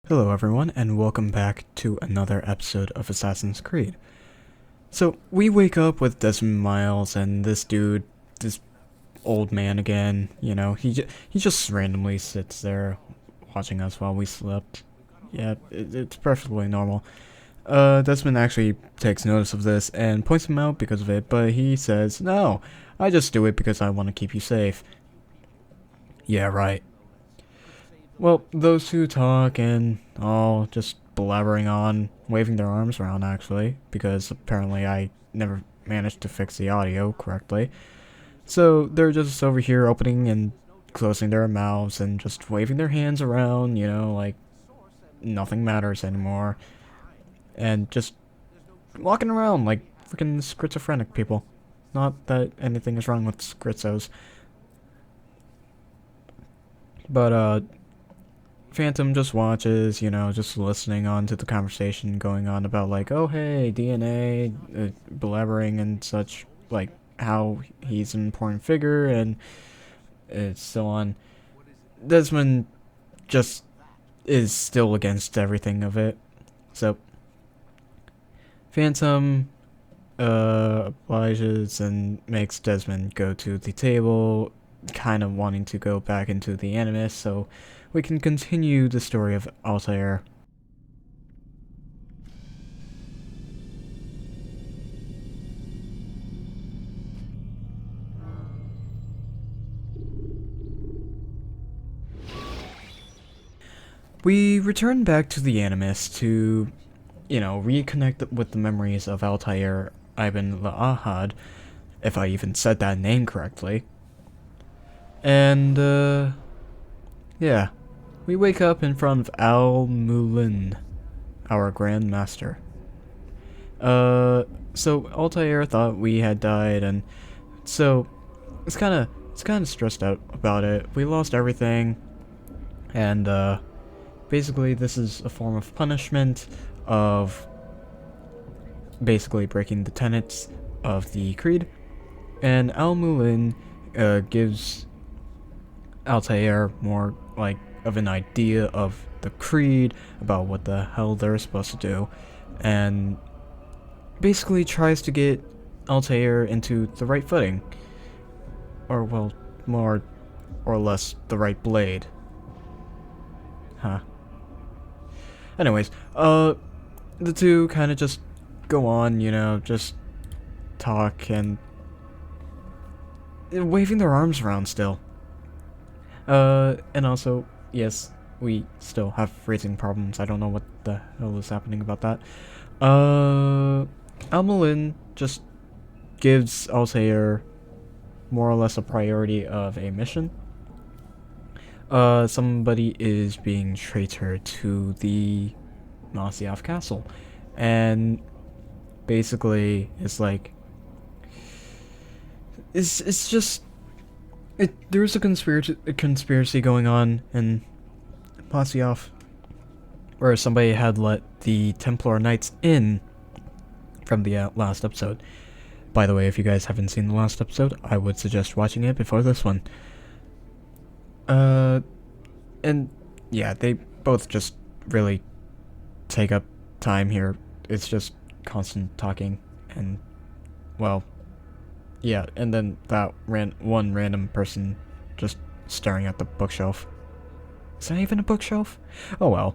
Hello everyone, and welcome back to another episode of Assassin's Creed. So, we wake up with Desmond Miles and this dude, this old man again, he just randomly sits there watching us while we slept. Yeah, it's perfectly normal. Desmond actually takes notice of this and points him out because of it, but he says, "No, I just do it because I want to keep you safe." Yeah, right. Well, those two talk and all just blabbering on, waving their arms around actually, because apparently I never managed to fix the audio correctly. So they're just over here opening and closing their mouths and just waving their hands around, like nothing matters anymore. And just walking around like freaking schizophrenic people. Not that anything is wrong with schizos. But Phantom just watches, just listening on to the conversation going on about like, oh hey, DNA, blabbering and such, like how he's an important figure and so on. Desmond just is still against everything of it. So Phantom obliges and makes Desmond go to the table, kind of wanting to go back into the Animus so we can continue the story of Altaïr. We return back to the Animus to, reconnect with the memories of Altaïr Ibn Lahad, if I even said that name correctly. And, yeah. We wake up in front of Al-Mulin, our Grand Master. So Altair thought we had died, and so it's kinda stressed out about it. We lost everything, and basically this is a form of punishment of basically breaking the tenets of the creed. And Al-Mulin gives Altair more like of an idea of the creed, about what the hell they're supposed to do, and basically tries to get Altair into the right footing. Or, well, more or less the right blade. Huh. Anyways, the two kind of just go on, just talk and waving their arms around still. And also, yes, we still have freezing problems. I don't know what the hell is happening about that. Almalin just gives Altair more or less a priority of a mission. Somebody is being traitor to the Masyaf castle. And basically, it's like, it's just, there's a conspiracy going on in Masyaf where somebody had let the Templar Knights in from the last episode. By the way, if you guys haven't seen the last episode, I would suggest watching it before this one. And yeah, they both just really take up time here. It's just constant talking and, well, yeah, and then that one random person just staring at the bookshelf. Is that even a bookshelf? Oh well.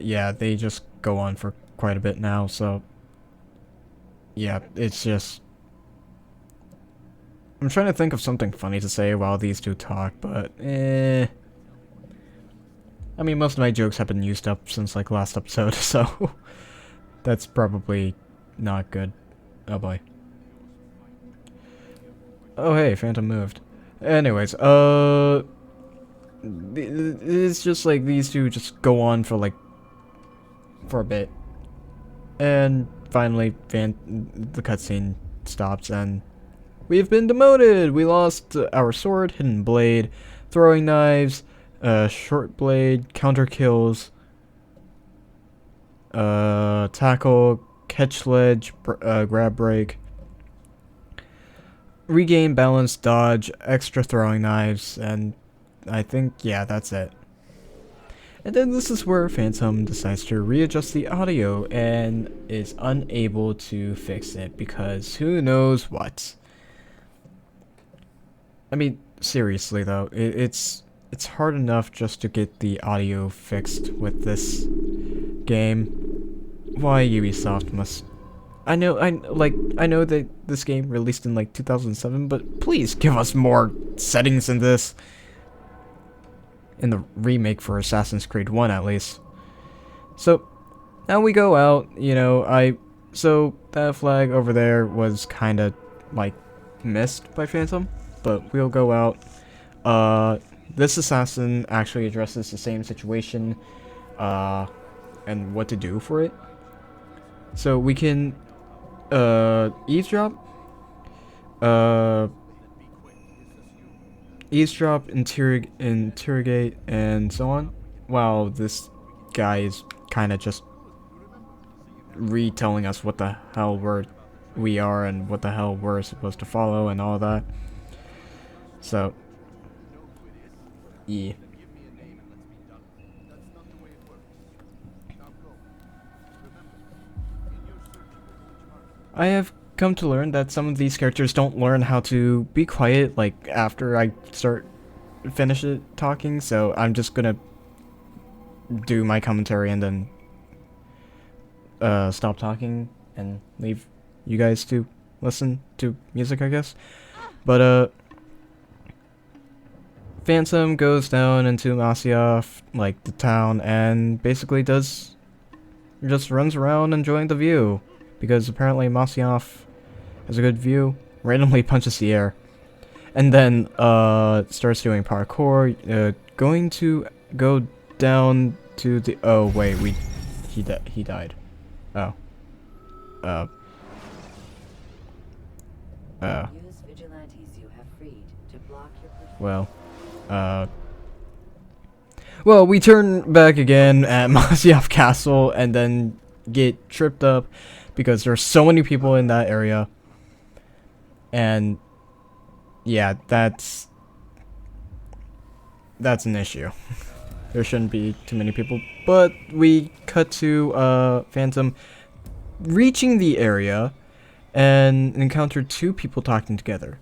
Yeah, they just go on for quite a bit now, so yeah, it's just, I'm trying to think of something funny to say while these two talk, but I mean, most of my jokes have been used up since like last episode, so that's probably not good. Oh boy. Oh hey, Phantom moved. Anyways, it's just like these two just go on for like for a bit, and finally, the cutscene stops, and we've been demoted. We lost our sword, hidden blade, throwing knives, short blade, counter kills, tackle, catch ledge, grab break, regain balance, dodge, extra throwing knives, and I think, yeah, that's it. And then this is where Phantom decides to readjust the audio and is unable to fix it because who knows what. I mean, seriously though, it's hard enough just to get the audio fixed with this game. Why Ubisoft must... I know that this game released in like 2007, but please give us more settings in this. In the remake for Assassin's Creed 1 at least. So now we go out, you know, so that flag over there was kind of like missed by Phantom, but we'll go out. This assassin actually addresses the same situation and what to do for it. So we can eavesdrop, interrogate, and so on, while this guy is kind of just retelling us what the hell we are and what the hell we're supposed to follow and all that. So, yeah. I have come to learn that some of these characters don't learn how to be quiet like after I finish it talking, so I'm just gonna do my commentary and then stop talking and leave you guys to listen to music, I guess. But Phantom goes down into Masyaf, like the town, and basically just runs around enjoying the view, because apparently Masyaf has a good view. Randomly punches the air, and then starts doing parkour. Going to go down to the... Oh wait, he died. Oh. Well. Well, we turn back again at Masyaf Castle and then get tripped up because there's so many people in that area. And yeah, that's an issue. There shouldn't be too many people, but we cut to Phantom reaching the area and encounter two people talking together.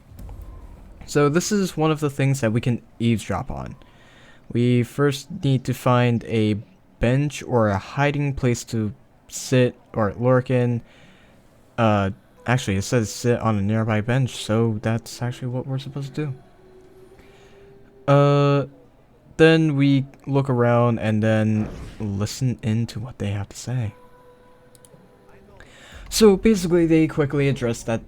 So this is one of the things that we can eavesdrop on. We first need to find a bench or a hiding place to sit or lurk in. Actually, it says sit on a nearby bench, so that's actually what we're supposed to do. Then we look around and then listen into what they have to say. So basically, they quickly address that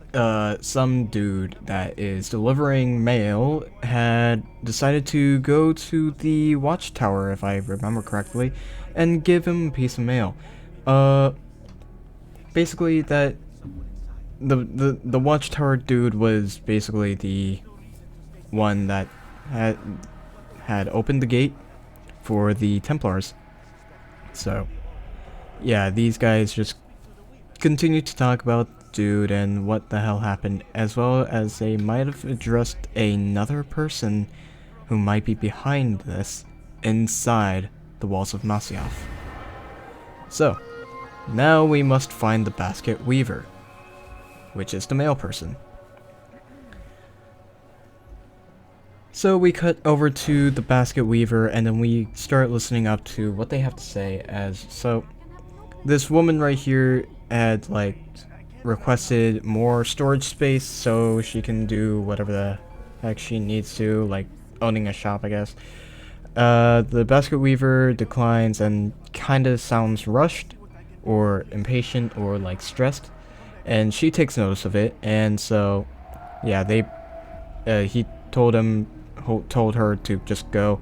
some dude that is delivering mail had decided to go to the watchtower, if I remember correctly, and give him a piece of mail. Basically, that the watchtower dude was basically the one that had opened the gate for the Templars. So yeah, these guys just continue to talk about the dude and what the hell happened, as well as they might have addressed another person who might be behind this inside the walls of Masyaf. So now we must find the basket weaver, which is the male person. So we cut over to the basket weaver and then we start listening up to what they have to say. So this woman right here had like requested more storage space so she can do whatever the heck she needs to, like owning a shop, I guess. The basket weaver declines and kind of sounds rushed or impatient or like stressed, and she takes notice of it, and so yeah, he told her to just go.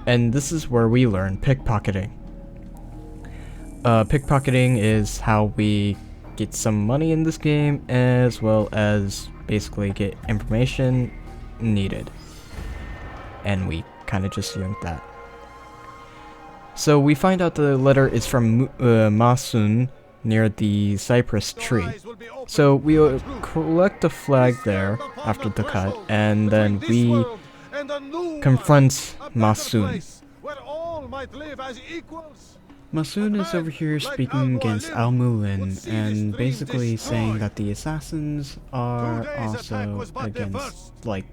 And this is where we learn pickpocketing. Pickpocketing is how we get some money in this game, as well as basically get information needed. And we kind of just yanked that. So we find out the letter is from Masun near the cypress tree. So we collect the flag there after the cut, and then we confront Masun. Where all might live as equals. Masun is over here speaking against Al-Mulin and basically saying that the assassins are also against, like,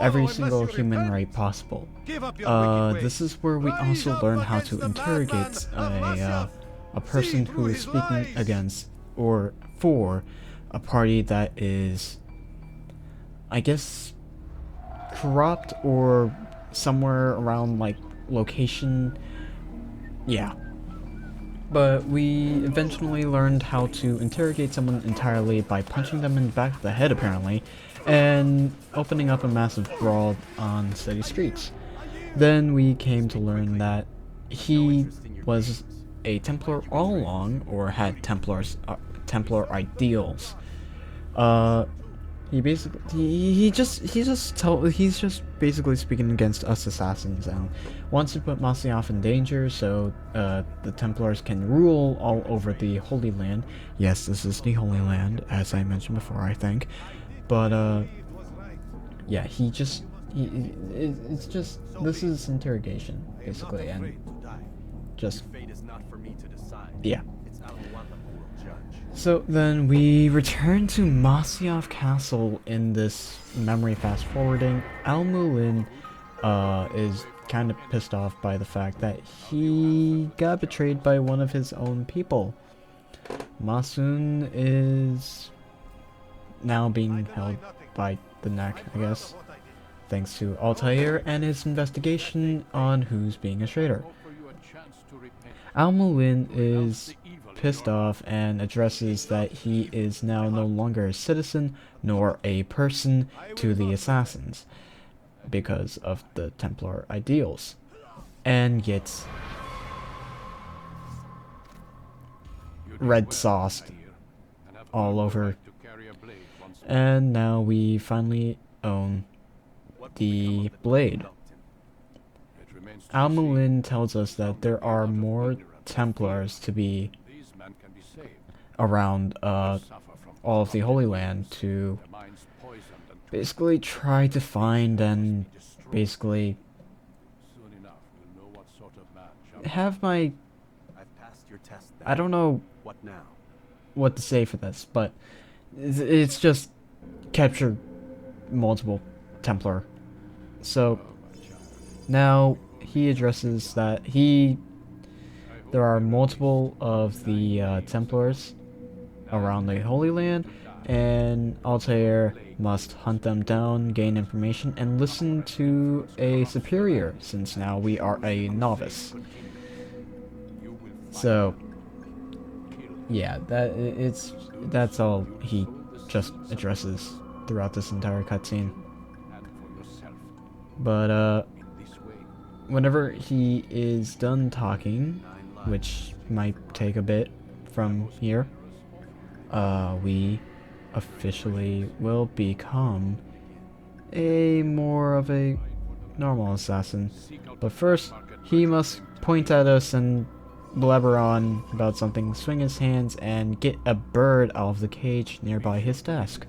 every single human right possible. This is where we also learn how to interrogate a person who is speaking against or for a party that is, I guess, corrupt or somewhere around, like, location. Yeah. But we eventually learned how to interrogate someone entirely by punching them in the back of the head, apparently, and opening up a massive brawl on city streets. Then we came to learn that he was a Templar all along, or had Templar ideals. He's just basically speaking against us assassins and wants to put Masyaf in danger so the Templars can rule all over the Holy Land. Yes, this is the Holy Land, as I mentioned before, I think. But yeah, it's just, this is interrogation basically, and just, yeah. So then we return to Masyaf Castle in this memory fast forwarding. Al-Mulin is kind of pissed off by the fact that he got betrayed by one of his own people. Masun is now being held by the neck, I guess, thanks to Altaïr and his investigation on who's being a traitor. Al-Mulin is pissed off and addresses that he is now no longer a citizen nor a person to the assassins because of the Templar ideals, and gets red sauced all over. And now we finally own the blade. Al-Mulin tells us that there are more Templars to be around all of the Holy Land to basically try to find and basically have my... I don't know what to say for this, but it's just capture multiple Templar. So now he addresses that there are multiple of the Templars around the Holy Land, and Altair must hunt them down, gain information, and listen to a superior, since now we are a novice. So yeah, that's all he just addresses throughout this entire cutscene. But whenever he is done talking, which might take a bit from here, we officially will become more of a normal assassin. But first, he must point at us and blabber on about something, swing his hands, and get a bird out of the cage nearby his desk.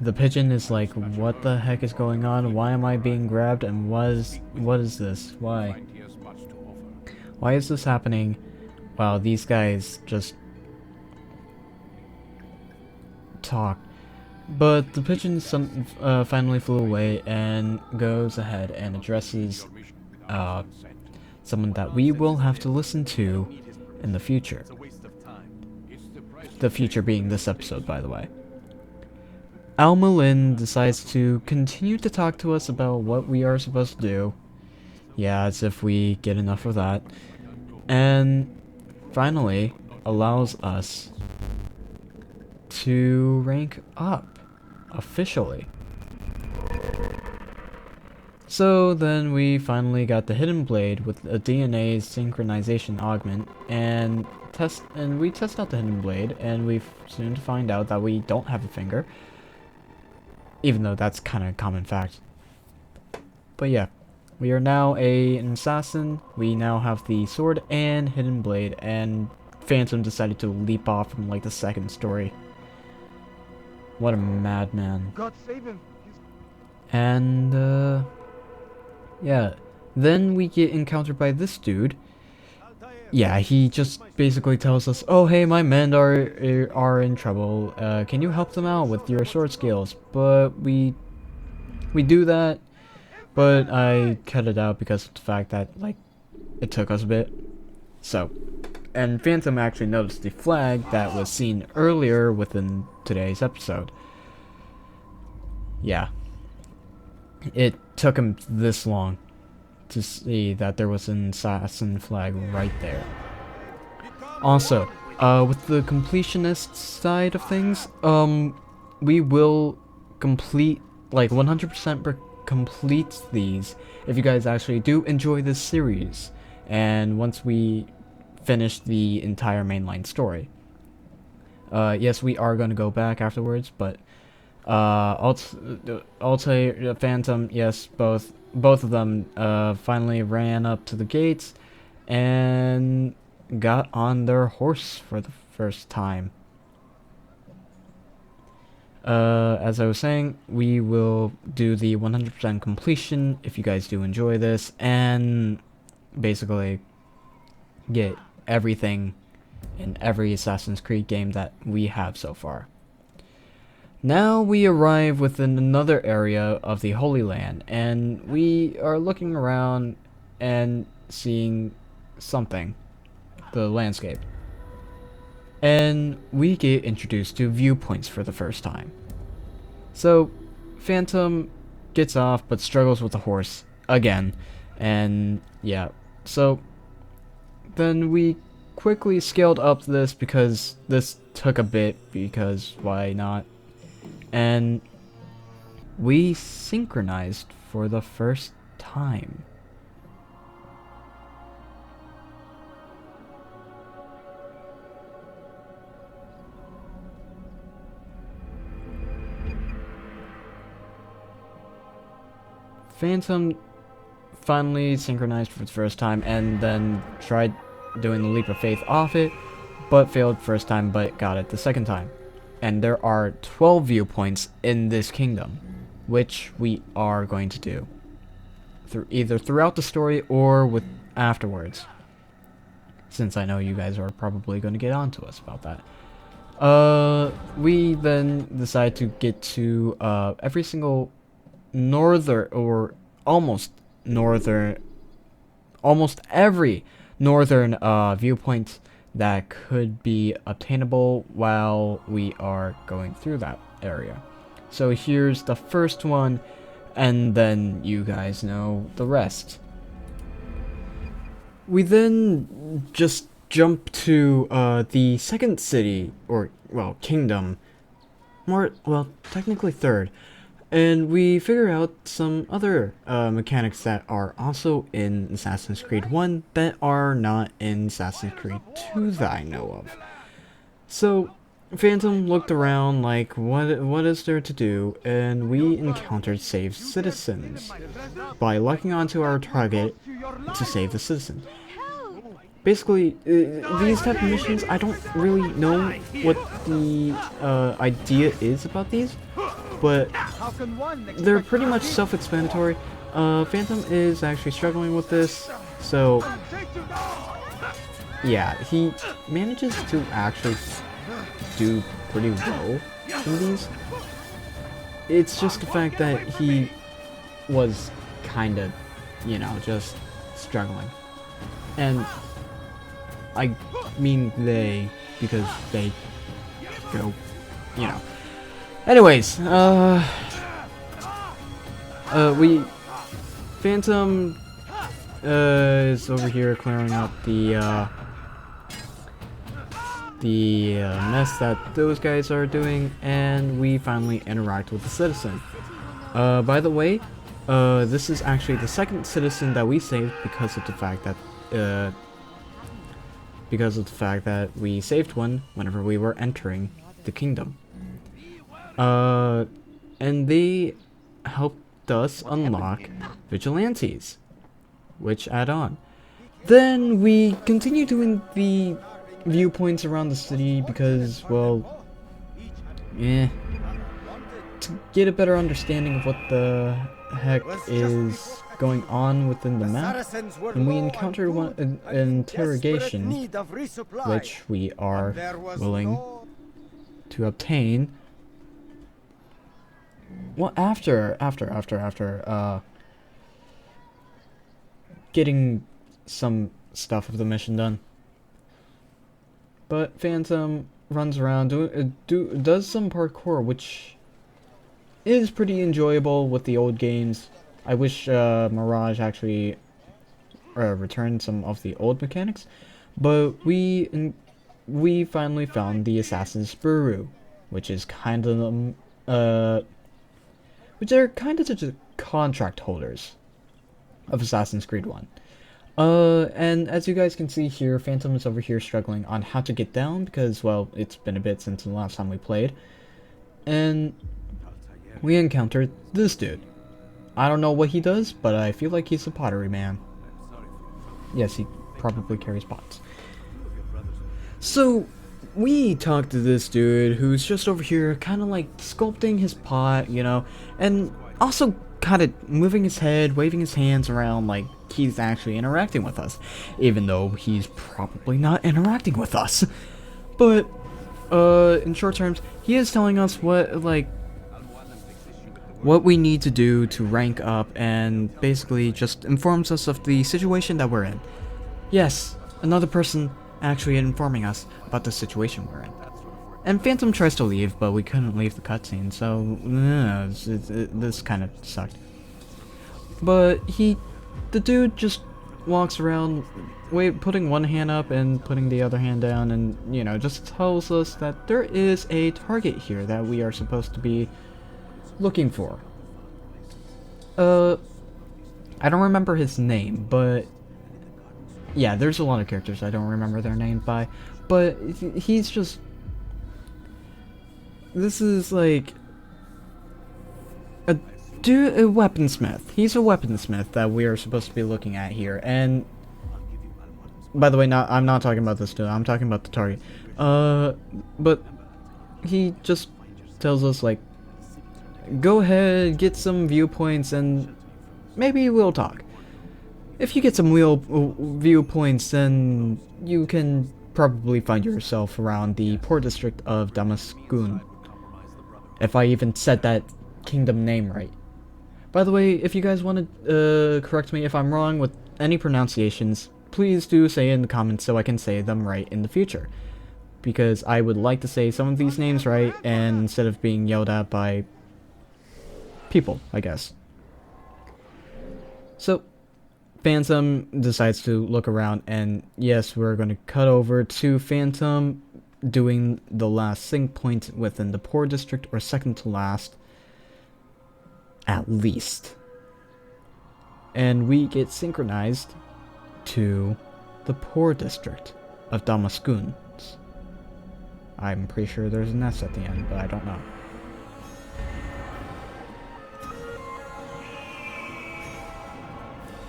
The pigeon is like, what the heck is going on? Why am I being grabbed? And what is this? Why? Why is this happening? Wow, these guys just talk. But the pigeon finally flew away and goes ahead and addresses someone that we will have to listen to in the future. The future being this episode, by the way. Al-Mulin decides to continue to talk to us about what we are supposed to do. Yeah, as if we get enough of that. And finally allows us to rank up officially. So then we finally got the hidden blade with a DNA synchronization augment, and we test out the hidden blade, and we soon find out that we don't have a finger, even though that's kind of a common fact. But yeah, we are now an assassin. We now have the sword and hidden blade, and Phantom decided to leap off from like the second story. What a madman. God save him. And, yeah. Then we get encountered by this dude. Yeah, he just basically tells us, "Oh, hey, my men are in trouble. Can you help them out with your sword skills?" But we do that, but I cut it out because of the fact that, like, it took us a bit. So, and Phantom actually noticed the flag that was seen earlier within today's episode. Yeah. It took him this long to see that there was an assassin flag right there. Also, with the completionist side of things, we will complete, like, 100% complete these if you guys actually do enjoy this series, and once we finish the entire mainline story. Yes, we are going to go back afterwards, but Altaïr, Phantom, yes, both of them finally ran up to the gates and got on their horse for the first time. As I was saying, we will do the 100% completion if you guys do enjoy this, and basically get everything in every Assassin's Creed game that we have so far. Now we arrive within another area of the Holy Land, and we are looking around and seeing something, the landscape. And we get introduced to viewpoints for the first time. So, Phantom gets off but struggles with the horse again, and yeah, so then we quickly scaled up this because this took a bit, because why not? And we synchronized for the first time. Phantom finally synchronized for the first time and then tried doing the leap of faith off it, but failed first time, but got it the second time. And there are 12 viewpoints in this kingdom, which we are going to do either throughout the story or with afterwards, since I know you guys are probably going to get on to us about that. We then decide to get to every single northern, or almost every northern viewpoint that could be obtainable while we are going through that area. So here's the first one, and then you guys know the rest. We then just jump to the second city, or, well, kingdom, technically third, and we figure out some other mechanics that are also in Assassin's Creed 1 that are not in Assassin's Creed 2 that I know of. So, Phantom looked around like, what is there to do, and we encountered saved citizens by locking onto our target to save the citizen. Basically, these type of missions, I don't really know what the idea is about these, but they're pretty much self-explanatory. Phantom is actually struggling with this, so yeah, he manages to actually do pretty well in these. It's just the fact that he was kind of, just struggling. And I mean they, because they go, Anyways, Phantom is over here clearing up the mess that those guys are doing, and we finally interact with the citizen. By the way, this is actually the second citizen that we saved because of the fact that we saved one whenever we were entering the kingdom. And they helped us unlock vigilantes, which add on. Then we continue doing the viewpoints around the city because, well, to get a better understanding of what the heck is going on within the map, and we encountered an interrogation, which we are willing to obtain. Well, after getting some stuff of the mission done. But Phantom runs around, does some parkour, which is pretty enjoyable with the old games. I wish Mirage actually returned some of the old mechanics, but we finally found the Assassin's Bureau, which is kind of which are kind of the contract holders of Assassin's Creed 1. And as you guys can see here, Phantom is over here struggling on how to get down because, well, it's been a bit since the last time we played. And we encountered this dude. I don't know what he does, but I feel like he's a pottery man. Yes, he probably carries pots. So, we talked to this dude who's just over here kind of like sculpting his pot, you know, and also kind of moving his head, waving his hands around like he's actually interacting with us, even though he's probably not interacting with us. But, in short terms, he is telling us what we need to do to rank up, and basically just informs us of the situation that we're in. Yes, another person actually informing us about the situation we're in. And Phantom tries to leave, but we couldn't leave the cutscene, so this kind of sucked. But the dude just walks around, putting one hand up and putting the other hand down, and, you know, just tells us that there is a target here that we are supposed to be looking for. I don't remember his name, but yeah, there's a lot of characters I don't remember their names by, but he's just, this is like a weaponsmith. He's a weaponsmith that we are supposed to be looking at here. And by the way, I'm not talking about this dude, I'm talking about the target. But he just tells us, like, go ahead, get some viewpoints, and maybe we'll talk. If you get some viewpoints, then you can probably find yourself around the poor district of Damaskun. If I even said that kingdom name right. By the way, if you guys want to correct me if I'm wrong with any pronunciations, please do say in the comments so I can say them right in the future. Because I would like to say some of these names right, and instead of being yelled at by people, I guess. So, Phantom decides to look around, and yes, we're going to cut over to Phantom doing the last sync point within the poor district, or second to last, at least. And we get synchronized to the poor district of Damaskun. I'm pretty sure there's an S at the end, but I don't know.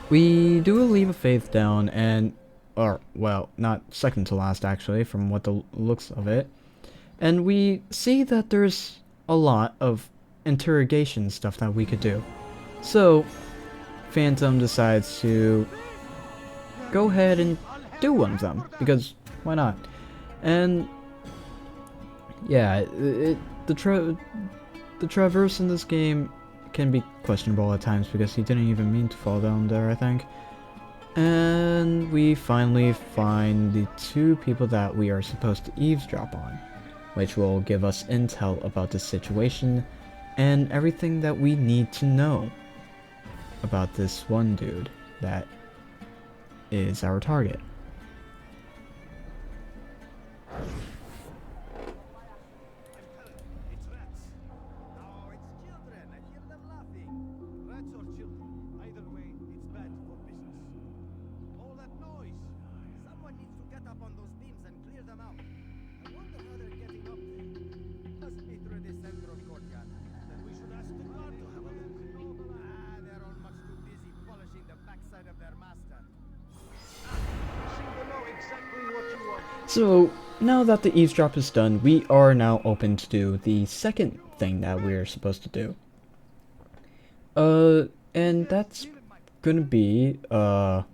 We do a leap of faith down, and, or, well, not second to last actually, from what the looks of it. And we see that there's a lot of interrogation stuff that we could do. So, Phantom decides to go ahead and do one of them, because why not? And yeah, the traverse in this game can be questionable at times because he didn't even mean to fall down there, I think. And we finally find the two people that we are supposed to eavesdrop on, which will give us intel about the situation and everything that we need to know about this one dude that is our target. So, now that the eavesdrop is done, we are now open to do the second thing that we're supposed to do. And that's gonna be, the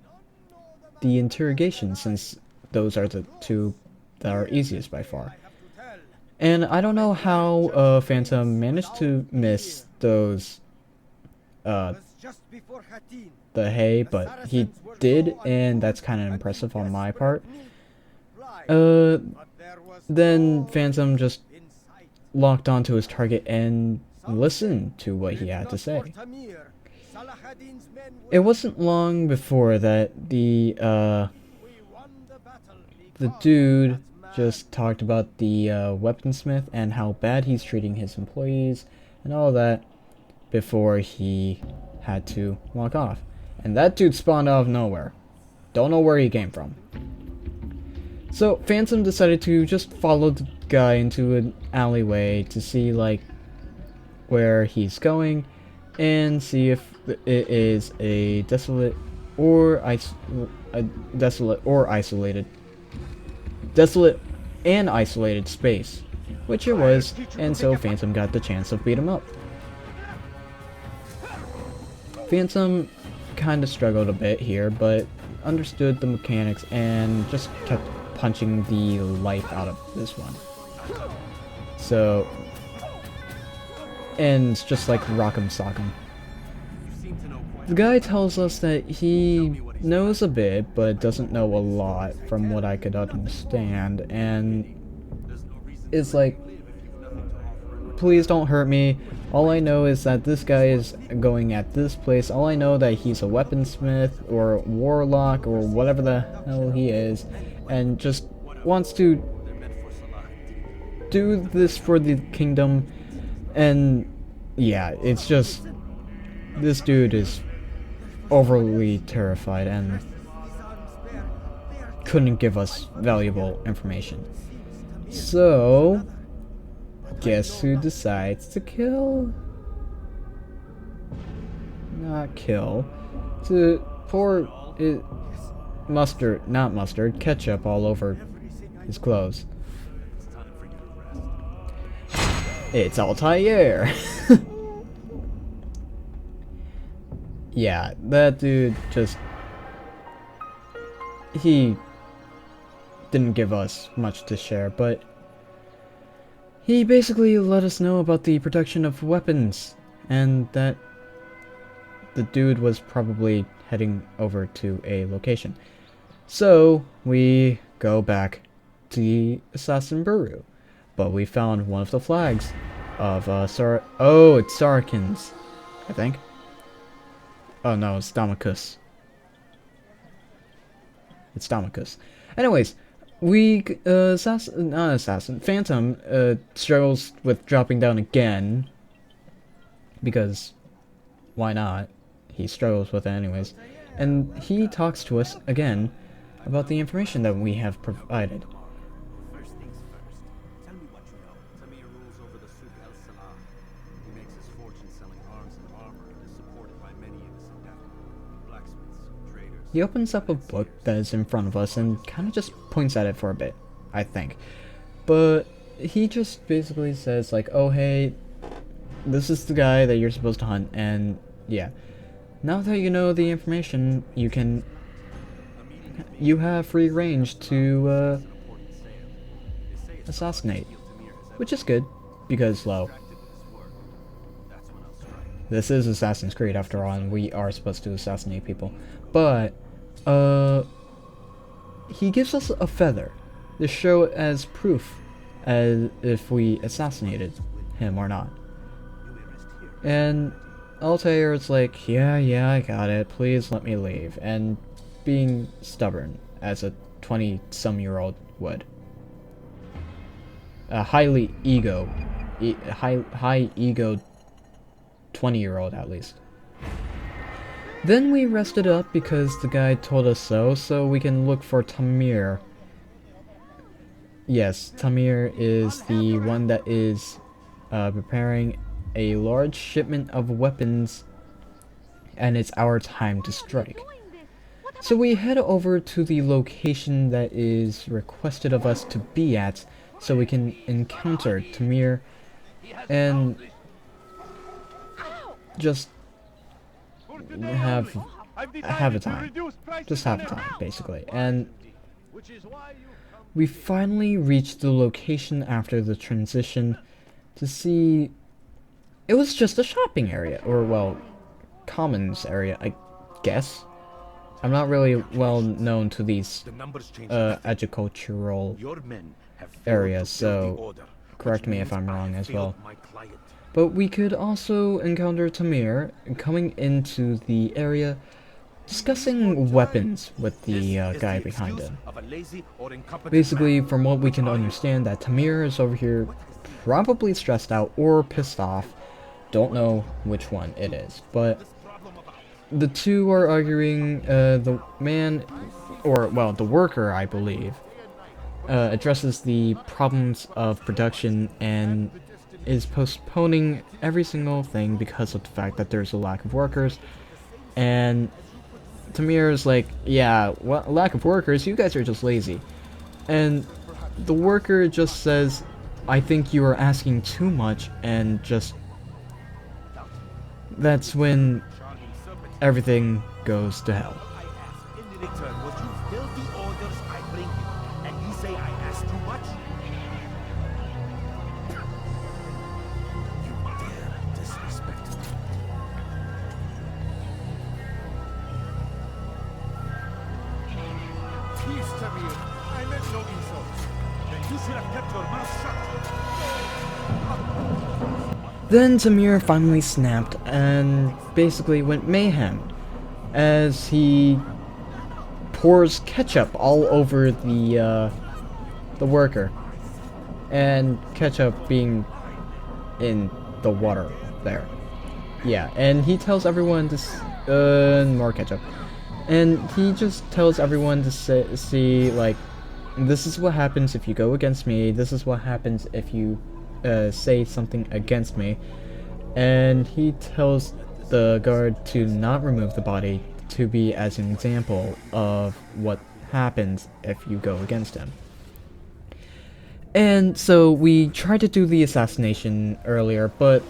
interrogation, since those are the two that are easiest by far. And I don't know how, Phantom managed to miss those, the hay, but he did, and that's kind of impressive on my part. Then Phantom just locked onto his target and listened to what he had to say. It wasn't long before that the dude just talked about the weaponsmith and how bad he's treating his employees and all that before he had to walk off. And that dude spawned out of nowhere. Don't know where he came from. So Phantom decided to just follow the guy into an alleyway to see like where he's going and see if it is a desolate or desolate and isolated space, which it was, and so Phantom got the chance to beat him up. Phantom kind of struggled a bit here, but understood the mechanics and just kept punching the life out of this one. So, and it's just like rock'em sock'em. The guy tells us that he knows a bit, but doesn't know a lot from what I could understand, and it's like, please don't hurt me. All I know is that this guy is going at this place. All I know that he's a weaponsmith or warlock or whatever the hell he is, and just wants to do this for the kingdom. And yeah, it's just, this dude is overly terrified and couldn't give us valuable information. So, guess who decides to kill? Not kill. To pour it, ketchup all over his clothes. It's Altaïr! Yeah, that dude just... he didn't give us much to share, but he basically let us know about the production of weapons, and that the dude was probably heading over to a location. So, we go back to the Assassin Bureau, but we found one of the flags of, it's Sarkins, I think. Oh no, it's Damocus. It's Damocus. Anyways, Phantom, struggles with dropping down again. Because, why not? He struggles with it anyways. And he talks to us again about the information that we have provided. First things first. Tell me what you know. Tell me your rules over the Souk El Salah. He makes his fortune selling arms and armor and is supported by many innocent blacksmiths, traders. He opens up a book that is in front of us and kind of just points at it for a bit, I think. But he just basically says like, oh hey, this is the guy that you're supposed to hunt, and yeah. Now that you know the information, you have free range to assassinate, which is good, because, well, this is Assassin's Creed after all, and we are supposed to assassinate people. But, he gives us a feather to show as proof as if we assassinated him or not. And Altair is like, yeah, I got it, please let me leave, and being stubborn, as a 20-some-year-old would. A high ego 20-year-old at least. Then we rested up because the guy told us so we can look for Tamir. Yes, Tamir is the one that is preparing a large shipment of weapons, and it's our time to strike. So we head over to the location that is requested of us to be at, so we can encounter Tamir and just have a time. Just have a time, basically. And we finally reached the location after the transition to see. It was just a shopping area, or well, commons area, I guess. I'm not really well known to these agricultural areas, so correct me if I'm wrong as well. But we could also encounter Tamir coming into the area, discussing weapons with the guy behind him. Basically, from what we can understand, that Tamir is over here probably stressed out or pissed off. Don't know which one it is, but the two are arguing. The man, or well, the worker, I believe, addresses the problems of production and is postponing every single thing because of the fact that there's a lack of workers. And Tamir is like, yeah, what, lack of workers? You guys are just lazy. And the worker just says, I think you are asking too much, and just that's when everything goes to hell. In return, would you fill the orders I bring you? And you say I ask too much? You dare disrespect me. Peace, Tamir. I meant no insults. Then you should have kept your mouth shut. Then Tamir finally snapped and basically went mayhem as he pours ketchup all over the worker, and ketchup being in the water there. Yeah, and he tells everyone to more ketchup, and he just tells everyone to see like, this is what happens if you go against me. This is what happens if you say something against me. And he tells the guard to not remove the body, to be as an example of what happens if you go against him. And so we tried to do the assassination earlier, but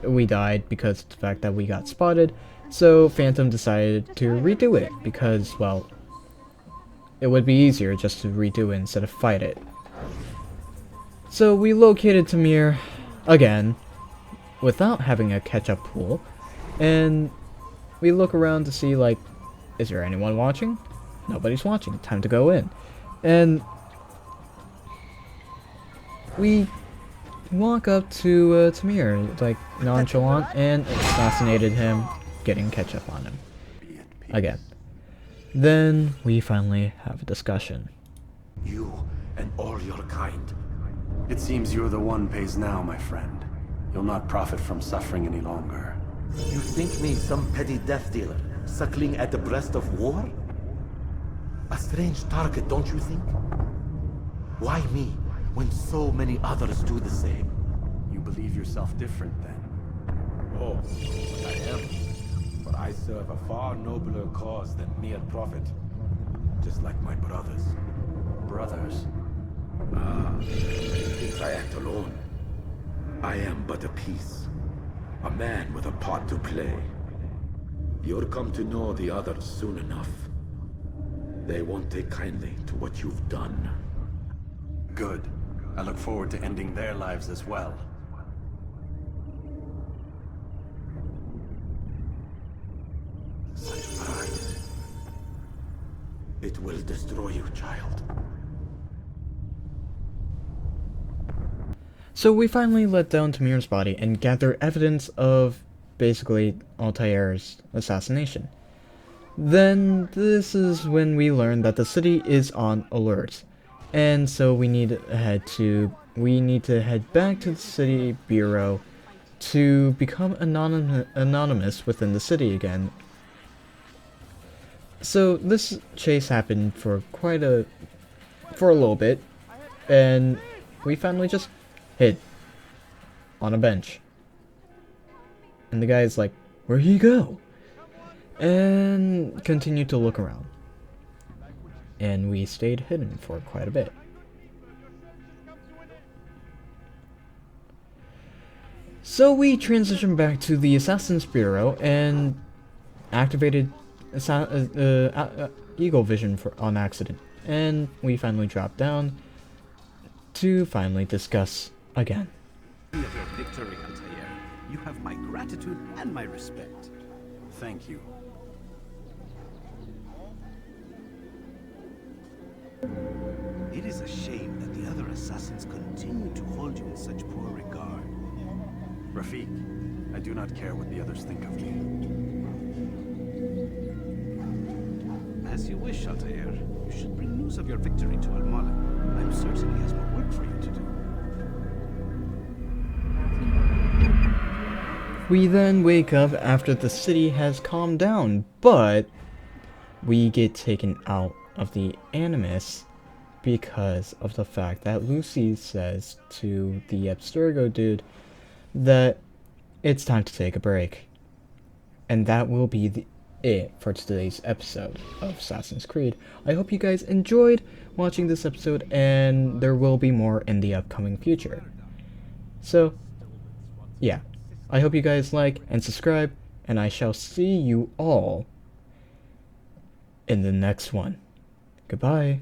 we died because of the fact that we got spotted. So Phantom decided to redo it because, well, it would be easier just to redo it instead of fight it. So we located Tamir again without having a catch-up pool, and we look around to see, like, is there anyone watching? Nobody's watching. Time to go in. And we walk up to Tamir, like, nonchalant, and assassinated him, getting ketchup on him. Again. Then we finally have a discussion. You and all your kind. It seems you're the one pays now, my friend. You'll not profit from suffering any longer. You think me some petty death dealer, suckling at the breast of war? A strange target, don't you think? Why me, when so many others do the same? You believe yourself different, then? Oh, I am. But I serve a far nobler cause than mere profit. Just like my brothers. Brothers. Think I act alone? I am but a piece. A man with a part to play. You'll come to know the others soon enough. They won't take kindly to what you've done. Good. I look forward to ending their lives as well. Such pride. It will destroy you, child. So we finally let down Tamir's body and gather evidence of, basically, Altaïr's assassination. Then this is when we learn that the city is on alert, and so we need to head back to the city bureau to become anonymous within the city again. So this chase happened for a little bit, and we finally just hid on a bench. And the guy's like, where'd he go? And continued to look around. and we stayed hidden for quite a bit. So we transitioned back to the Assassin's Bureau and activated Eagle Vision on accident, and we finally dropped down to finally discuss again. Of your victory, Altaïr. You have my gratitude and my respect. Thank you. It is a shame that the other assassins continue to hold you in such poor regard. Rafiq, I do not care what the others think of me. As you wish, Altaïr. You should bring news of your victory to Al-Malik. I'm certain he has more work for you to do. We then wake up after the city has calmed down, but we get taken out of the Animus because of the fact that Lucy says to the Abstergo dude that it's time to take a break. And that will be it for today's episode of Assassin's Creed. I hope you guys enjoyed watching this episode, and there will be more in the upcoming future. So, yeah. I hope you guys like and subscribe, and I shall see you all in the next one. Goodbye.